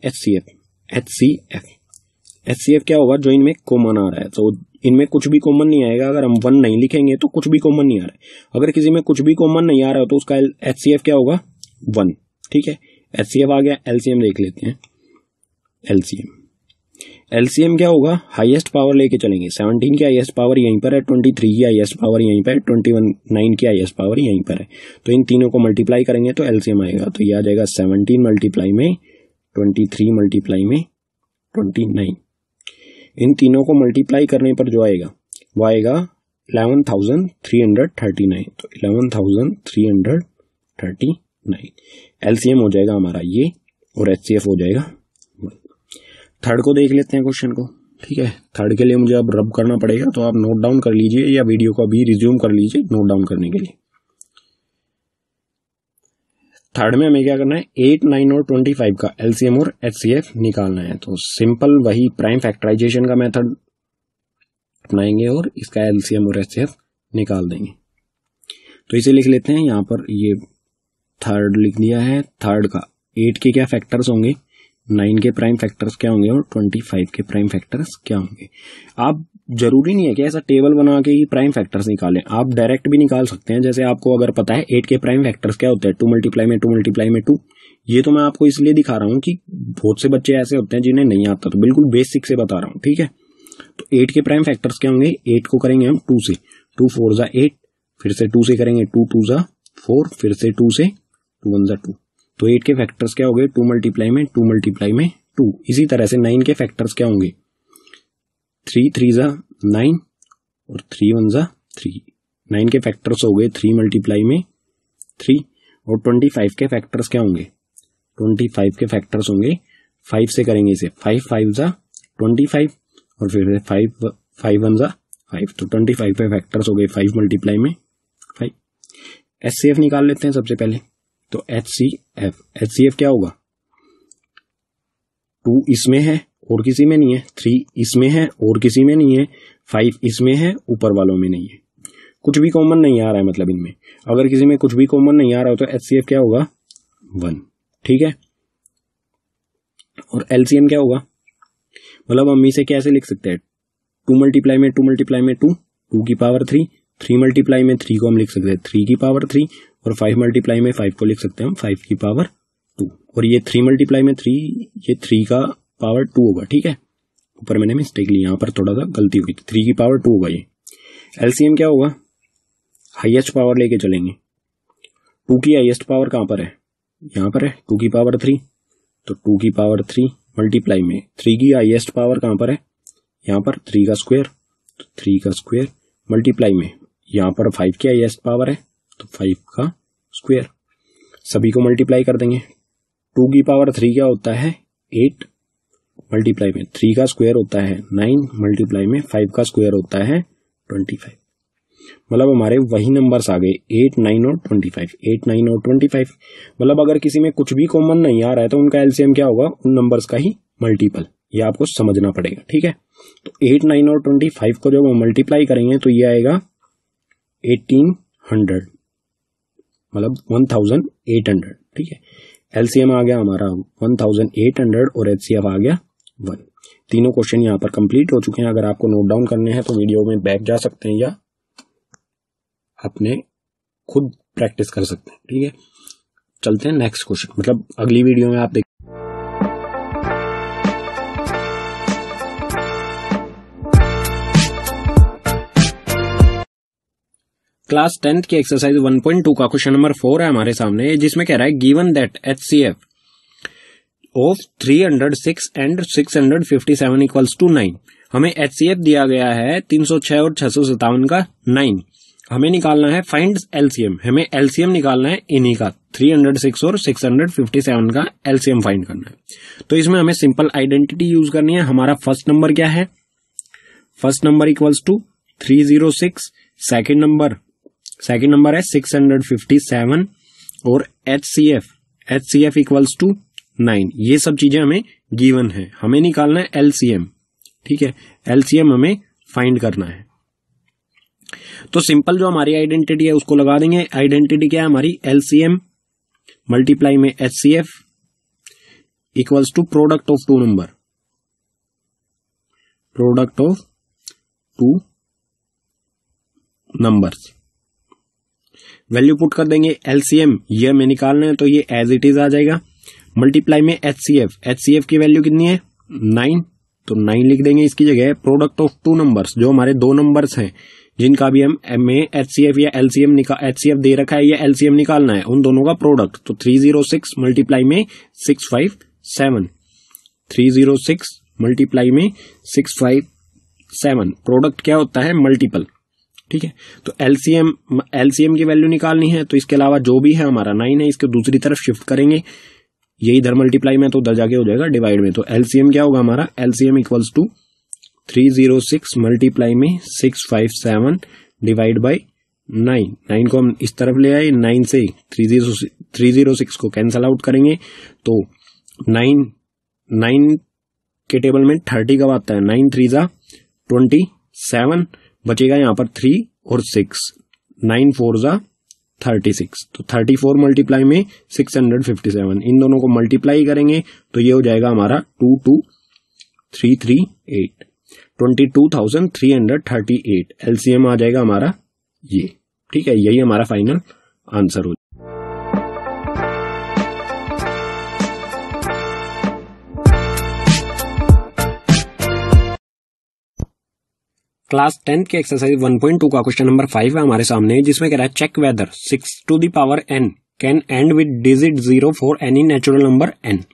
HCF क्या होगा, जो इनमें कॉमन आ रहा है, तो इनमें कुछ भी कॉमन नहीं आएगा। अगर हम 1 नहीं लिखेंगे तो कुछ भी कॉमन नहीं आ रहा है। अगर किसी में कुछ भी कॉमन नहीं आ रहा है तो उसका HCF क्या होगा, 1। ठीक है, HCF आ गया। LCM देख लेते हैं। LCM क्या होगा, हाईएस्ट पावर लेके चलेंगे। 17 की हाईएस्ट पावर यहीं पर है, 23 की हाईएस्ट पावर यहीं पर है, 29 की हाईएस्ट पावर यहीं पर है, तो इन तीनों को मल्टीप्लाई करेंगे तो LCM आएगा। तो ये आ जाएगा 17 मल्टीप्लाई में 23 मल्टीप्लाई में 29। इन तीनों को मल्टीप्लाई करने पर जो आएगा वो आएगा 11,339, तो 11,339 LCM हो जाएगा हमारा ये, और HCF हो जाएगा। थर्ड को देख लेते हैं क्वेश्चन को। ठीक है, थर्ड के लिए मुझे अब रब करना पड़ेगा, तो आप नोट डाउन कर लीजिए या वीडियो को अभी रिज्यूम कर लीजिए नोट डाउन करने के लिए। थर्ड में हमें क्या करना है, 8, 9 और 25 का LCM और HCF निकालना है। तो सिंपल वही प्राइम फैक्टराइजेशन का मेथड अपनाएंगे और इसका LCM और HCF निकाल देंगे। तो इसे लिख लेते हैं, यहां पर ये थर्ड लिख दिया है। थर्ड का 8 के क्या फैक्टर्स होंगे, 9 के प्राइम फैक्टर्स क्या होंगे और 25 के प्राइम फैक्टर्स क्या होंगे। आप जरूरी नहीं है कि ऐसा टेबल बना के ही प्राइम फैक्टर्स निकालें, आप डायरेक्ट भी निकाल सकते हैं। जैसे आपको अगर पता है 8 के प्राइम फैक्टर्स क्या होते हैं, 2 मल्टीप्लाई में 2 मल्टीप्लाई में 2। ये तो मैं आपको इसलिए दिखा रहा हूं कि बहुत से बच्चे ऐसे होते हैं जिन्हें नहीं आता, तो बिल्कुल बेसिक से बता रहा हूं। ठीक है, तो 8 के प्राइम फैक्टर्स क्या होंगे, 8 को करेंगे हम 2 से, 2 4 जा 8, फिर से 2 से करेंगे 2 2 जा 4, फिर से 2 से 2 1 जा 2। तो 8 के फैक्टर्स क्या हो गए, 2 मल्टीप्लाई में 2 मल्टीप्लाई में 2। इसी तरह से 9 के फैक्टर्स क्या होंगे, 3 3 जा 9 और 3 1 जा 3। 9 के फैक्टर्स हो गए 3 मल्टीप्लाई में 3। और 25 के फैक्टर्स क्या होंगे, 25 के फैक्टर्स होंगे 5 से करेंगे इसे, 5 5 जा 25 और फिर 5 5 1 जा 5। तो 25 के फैक्टर्स हो गए 5 मल्टीप्लाई में 5। HCF निकाल लेते हैं सबसे पहले। तो HCF क्या होगा, 2 इसमें है और किसी में नहीं है, 3 इसमें है और किसी में नहीं है, 5 इसमें है ऊपर वालों में नहीं है, कुछ भी कॉमन नहीं आ रहा है। मतलब इनमें अगर किसी में कुछ भी कॉमन नहीं आ रहा हो तो HCF क्या होगा, 1। ठीक है, और LCM क्या होगा, मतलब हम इसे कैसे लिख सकते हैं, 2 मल्टीप्लाई में 2 मल्टीप्लाई में 2, 2 की पावर 3, 3 मल्टीप्लाई में 3 को हम लिख सकते हैं 3 की पावर 3, और 5 मल्टीप्लाई में 5 को लिख सकते हैं हम 5 की पावर 2। और ये 3 मल्टीप्लाई में 3, ये 3 का पावर 2 होगा। ठीक है, ऊपर मैंने मिस्टेक ली, यहां पर थोड़ा सा गलती हुई, 3 की पावर 2 होगा ये। LCM क्या होगा, हाईएस्ट पावर लेके चलेंगे। 2 की हाईएस्ट पावर कहां पर है, यहां पर है, 2 की पावर 3, तो 2 की पावर 3 मल्टीप्लाई में 3 की हाईएस्ट पावर कहां पर है, यहां पर 3 का स्क्वायर, तो 3 का स्क्वायर मल्टीप्लाई में यहां पर 5 की हाईएस्ट पावर है तो 5 का स्क्वायर। सभी को मल्टीप्लाई कर देंगे। 2 की पावर 3 क्या होता है, 8, मल्टीप्लाई में 3 का स्क्वायर होता है 9, मल्टीप्लाई में 5 का स्क्वायर होता है 25। मतलब हमारे वही नंबर्स आ गए 8, 9 और 25, 8, 9 और 25। मतलब अगर किसी में कुछ भी कॉमन नहीं आ रहा है तो उनका एलसीएम क्या होगा, उन नंबर्स का ही मल्टीपल। ये आपको समझना पड़ेगा, ठीक है। तो 8, 9 और 25 को जब हम मल्टीप्लाई करेंगे तो ये आएगा 1800, मतलब 1800, ठीक है। एलसीएम आ गया हमारा 1800 और एचसीएफ आ गया 1। तीनों क्वेश्चन यहाँ पर कंप्लीट हो चुके हैं। अगर आपको नोट डाउन करने हैं तो वीडियो में बैक जा सकते हैं या अपने खुद प्रैक्टिस कर सकते हैं, ठीक है। चलते हैं नेक्स्ट क्वेश्चन, मतलब अगली वीडियो में आप देख। क्लास 10th की एक्सरसाइज 1.2 का क्वेश्चन नंबर 4 है हमारे सामने, जिसमें कह रहा है given that HCF of 306 and 657 equals to 9। हमें एचसीएफ दिया गया है 306 और 657 का 9। हमें निकालना है फाइंड एलसीएम। हमें एलसीएम निकालना है इन्हीं का 306 और 657 का एलसीएम फाइंड करना है। तो इसमें हमें सिंपल आइडेंटिटी यूज करनी है। हमारा फर्स्ट नंबर क्या है, first number equals to 306, second number है 657 और एचसीएफ इक्वल्स टू 9। ये सब चीजें हमें गिवन है। हमें निकालना है एलसीएम, ठीक है। एलसीएम हमें फाइंड करना है। तो सिंपल जो हमारी आइडेंटिटी है उसको लगा देंगे। आइडेंटिटी क्या है हमारी, एलसीएम मल्टीप्लाई में HCF equals to product of two number, product of two numbers. Value put कर देंगे। एलसीएम ये हमें निकालना है तो ये एज इट इज आ जाएगा। मल्टीप्लाई में एचसीएफ की वैल्यू कितनी है 9, तो 9 लिख देंगे इसकी जगह। प्रोडक्ट ऑफ टू नंबर्स, जो हमारे दो नंबर्स हैं जिनका भी हमें एचसीएफ या एलसीएम एचसीएफ दे रखा है या एलसीएम निकालना है, उन दोनों का प्रोडक्ट। तो 306 मल्टीप्लाई में 657, 306 मल्टीप्लाई में 657, प्रोडक्ट क्या होता है मल्टीपल, ठीक है। तो एलसीएम की वैल्यू निकालनी है। तो इसके अलावा जो भी है हमारा 9 है, इसके दूसरी तरफ शिफ्ट करेंगे। ये इधर मल्टीप्लाई में तो उधर जाके हो जाएगा डिवाइड में। तो एलसीएम क्या होगा हमारा, एलसीएम इक्वल्स टू 306 मल्टीप्लाई में 657 डिवाइड बाई 9। 9 को हम इस तरफ ले आए, 9 से 306 को कैंसल आउट करेंगे तो 9 के टेबल में 30 कब आता है, 9 3 जा 27, बचेगा यहाँ पर 3 और 6, 9 4 जा 36। तो 34 मल्टीप्लाई में 657, इन दोनों को मल्टीप्लाई करेंगे तो ये हो जाएगा हमारा 22338, 22,338 एलसीएम आ जाएगा हमारा ये, ठीक है। यही हमारा फाइनल आंसर हो। क्लास 10th के एक्सरसाइज 1.2 का क्वेश्चन नंबर 5 है हमारे सामने, जिसमें कह रहा है check whether 6 to the power n can end with digit 0 for any natural number n।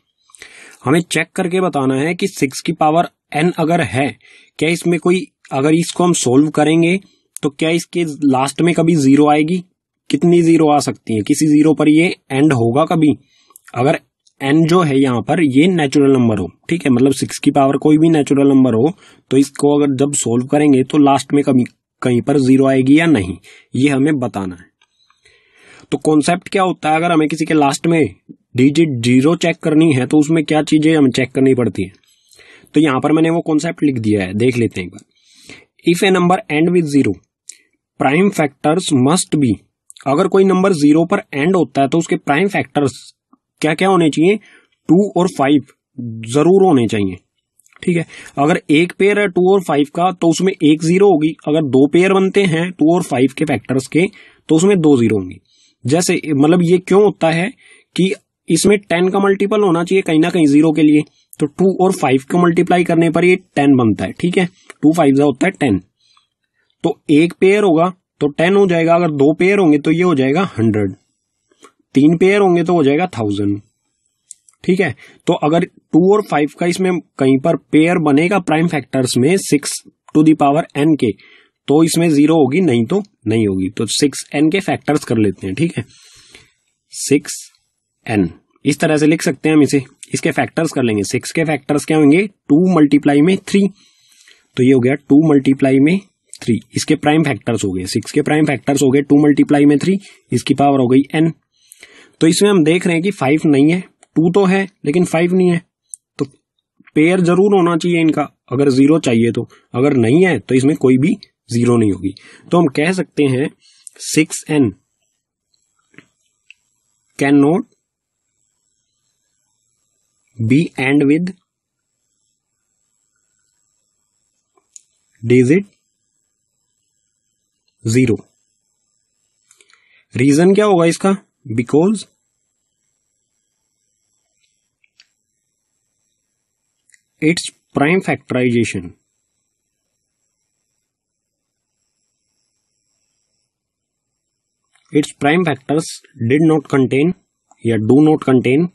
हमें चेक करके बताना है कि 6 की पावर n अगर है, क्या इसमें कोई, अगर इसको हम सोल्व करेंगे तो क्या इसके लास्ट में कभी 0 आएगी, कितनी 0 आ सकती है, किसी 0 पर ये एंड होगा कभी। अगर n जो है यहाँ पर ये नेचुरल नंबर हो, ठीक है, मतलब 6 की पावर कोई भी नेचुरल नंबर हो, तो इसको अगर जब सोल्व करेंगे तो लास्ट में कभी कहीं पर 0 आएगी या नहीं, ये हमें बताना है। तो कॉन्सेप्ट क्या होता है, अगर हमें किसी के लास्ट में डिजिट 0 चेक करनी है तो उसमें क्या चीजें हमें चेक करनी पड़ती है। तो यहां पर मैंने वो कॉन्सेप्ट लिख दिया है, देख लेते हैं एक बार। If a number end with 0 prime factors must be, अगर कोई नंबर 0 पर एंड होता है तो उसके प्राइम फैक्टर्स क्या क्या होने चाहिए, 2 और 5 जरूर होने चाहिए, ठीक है। अगर एक पेयर है 2 और 5 का तो उसमें एक 0 होगी। अगर दो पेयर बनते हैं 2 और 5 के फैक्टर्स के तो उसमें 2 0 होंगी। जैसे मतलब ये क्यों होता है कि इसमें 10 का मल्टीपल होना चाहिए कहीं ना कहीं 0 के लिए, तो 2 और 5 को मल्टीप्लाई करने पर ये 10 बनता है, ठीक है। 2 5 होता है 10, तो एक पेयर होगा तो 10 हो जाएगा। अगर दो पेयर होंगे तो ये हो जाएगा 100, 3 पेयर होंगे तो हो जाएगा 1000, ठीक है। तो अगर 2 और 5 का इसमें कहीं पर पेयर बनेगा प्राइम फैक्टर्स में 6 to the power n के, तो इसमें 0 होगी, नहीं तो नहीं होगी। तो 6n के फैक्टर्स कर लेते हैं, ठीक है। 6n इस तरह से लिख सकते हैं हम इसे। इसके फैक्टर्स कर लेंगे। 6 के फैक्टर्स क्या होंगे, 2 मल्टीप्लाई में 3, तो ये हो गया 2 मल्टीप्लाई में 3। इसके प्राइम फैक्टर्स हो गए, 6 के प्राइम फैक्टर्स हो गए 2 मल्टीप्लाई में 3, इसकी पावर हो गई n। तो इसमें हम देख रहे हैं कि 5 नहीं है, 2 तो है लेकिन 5 नहीं है, तो पेयर जरूर होना चाहिए इनका अगर 0 चाहिए तो। अगर नहीं है तो इसमें कोई भी 0 नहीं होगी। तो हम कह सकते हैं 6n can not be end with digit 0। Reason क्या होगा इसका, because its prime factorization its prime factors did not contain या do not contain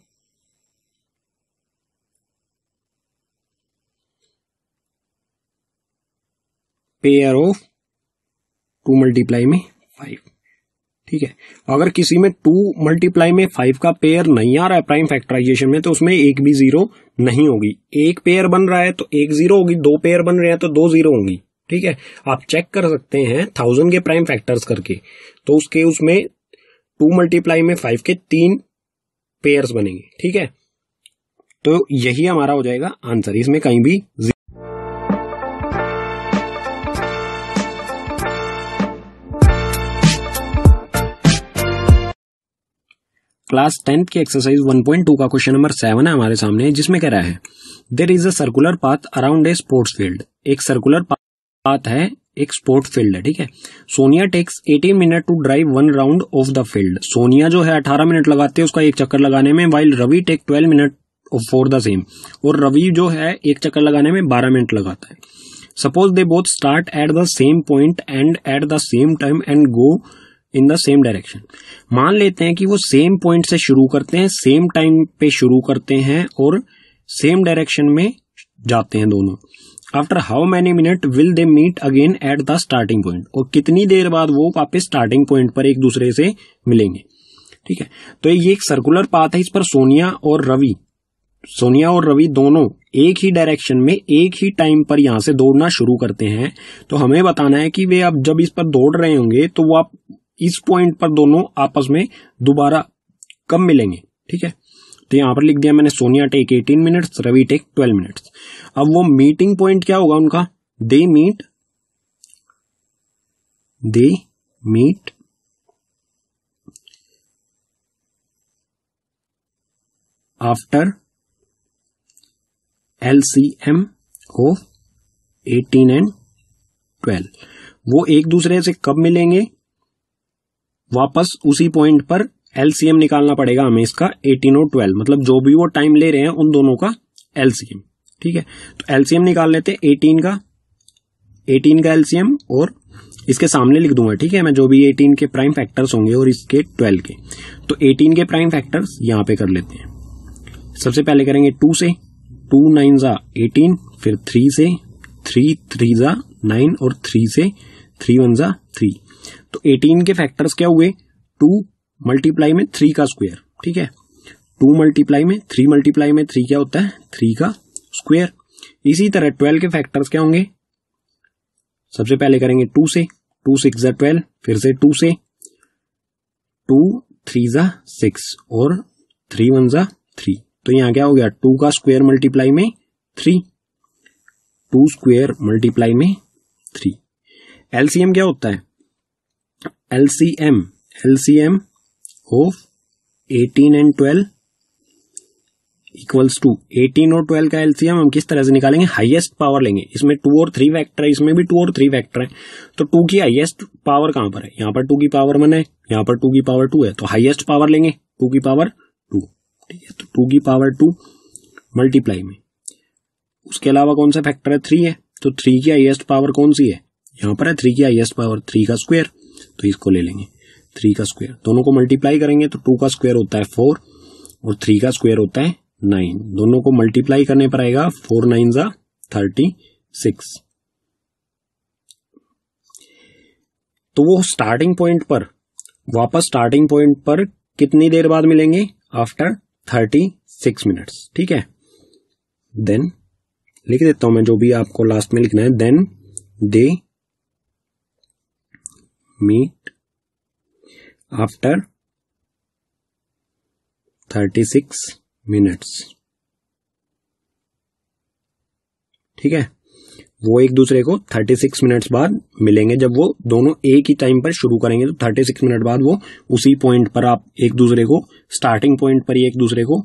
pair of 2 multiply में 5। ठीक है, अगर किसी में 2 मल्टीप्लाई में 5 का पेयर नहीं आ रहा है प्राइम फैक्टराइजेशन में तो उसमें एक भी 0 नहीं होगी। एक पेयर बन रहा है तो एक 0 होगी, 2 पेयर बन रहे हैं तो 2 0 होंगी। ठीक है, आप चेक कर सकते हैं 1000 के प्राइम फैक्टर्स करके, तो उसमें 2 मल्टीप्लाई में 5 के 3 पेयर्स बनेंगे। ठीक है, तो यही हमारा हो जाएगा आंसर, इसमें कहीं भी क्लास 10th की एक्सरसाइज 1.2 का क्वेश्चन नंबर 7 है हमारे सामने, जिसमें कह रहा है there is a circular path around a sports field. एक सर्कुलर पाथ है, एक स्पोर्ट्स फील्ड है। ठीक है, Sonia takes 18 minute to drive 1 round of the field. Sonia जो है 18 मिनट लगाते हैं उसका एक चक्कर लगाने में, while Ravi take 12 minute for the same, और रवि जो है एक चक्कर लगाने में 12 मिनट लगाता है। Suppose they both start at the same point and at the same time and go in the same direction. मान लेते हैं कि वो सेम पॉइंट से शुरू करते हैं, सेम टाइम पे शुरू करते हैं और सेम डायरेक्शन में जाते हैं दोनों। After how many minute will they meet again at the starting point, और कितनी देर बाद वो वापस स्टार्टिंग पॉइंट पर एक दूसरे से मिलेंगे। ठीक है, तो ये एक सर्कुलर पाथ है, इस पर सोनिया और रवि दोनों एक ही डायरेक्शन में एक ही टाइम पर यहां से दौड़ना शुरू करते हैं। तो हमें बताना है कि वे अब जब इस पर दौड़ रहे होंगे तो वो आप इस पॉइंट पर दोनों आपस में दोबारा कब मिलेंगे। ठीक है, तो यहां पर लिख दिया मैंने Sonia take 18 minutes, Ravi take 12 minutes. अब वो मीटिंग पॉइंट क्या होगा उनका, they meet after LCM of 18 and 12। वो एक दूसरे से कब मिलेंगे, वापस उसी पॉइंट पर LCM निकालना पड़ेगा हमें इसका 18 और 12, मतलब जो भी वो टाइम ले रहे हैं उन दोनों का LCM। ठीक है, तो LCM निकाल लेते हैं 18 का LCM और इसके सामने लिख दूंगा। ठीक है, मैं जो भी 18 के प्राइम फैक्टर्स होंगे और इसके 12 के, तो 18 के प्राइम फैक्टर्स यहां पे कर लेते हैं। सबसे पहले करेंगे 2 से, 2 9 जा 18, फिर 3 से, 3 3 जा 9 और 3 से 3 1 जा 3। तो 18 के फैक्टर्स क्या हुए, 2 मल्टीप्लाई में 3 का स्क्वायर। ठीक है, 2 मल्टीप्लाई में 3 मल्टीप्लाई में 3 क्या होता है, 3 का स्क्वायर। इसी तरह 12 के फैक्टर्स क्या होंगे, सबसे पहले करेंगे 2 से, 2 6 जा 12, फिर से 2 से, 2 3 जा 6 और 3 1 जा 3। तो यहां क्या हो गया, 2 का स्क्वायर मल्टीप्लाई में 3, 2 स्क्वायर मल्टीप्लाई में 3। LCM क्या होता है, LCM of 18 and 12 equals to 18 और 12 का LCM हम किस तरह से निकालेंगे, हाईएस्ट पावर लेंगे। इसमें 2 और 3 फैक्टर है, इसमें भी 2 और 3 फैक्टर है, तो 2 की हाईएस्ट पावर कहां पर है, यहां पर 2 की पावर 1 है, यहां पर 2 की पावर 2 है, तो हाईएस्ट पावर लेंगे 2 की पावर 2। ठीक है, तो 2 की पावर 2 मल्टीप्लाई में, उसके अलावा कौन सा फैक्टर है, 3 है, तो 3 की हाईएस्ट पावर कौन सी है, यहां पर है 3 की हाईएस्ट पावर 3 का स्क्वायर, तो इसको ले लेंगे 3 का स्क्वायर। दोनों को मल्टीप्लाई करेंगे तो 2 का स्क्वायर होता है 4 और 3 का स्क्वायर होता है 9। दोनों को मल्टीप्लाई करने पर आएगा 4 9 जा 36। तो वो स्टार्टिंग पॉइंट पर, वापस स्टार्टिंग पॉइंट पर कितनी देर बाद मिलेंगे, आफ्टर 36 मिनट्स, ठीक है। देन लिख देता हूं मैं, जो भी आपको लास्ट में लिखना है, then they meet after 36 minutes, ठीक है। वो एक दूसरे को 36 मिनट्स बाद मिलेंगे। जब वो दोनों एक ही टाइम पर शुरू करेंगे तो 36 मिनट बाद वो उसी पॉइंट पर आप एक दूसरे को, स्टार्टिंग पॉइंट पर ही एक दूसरे को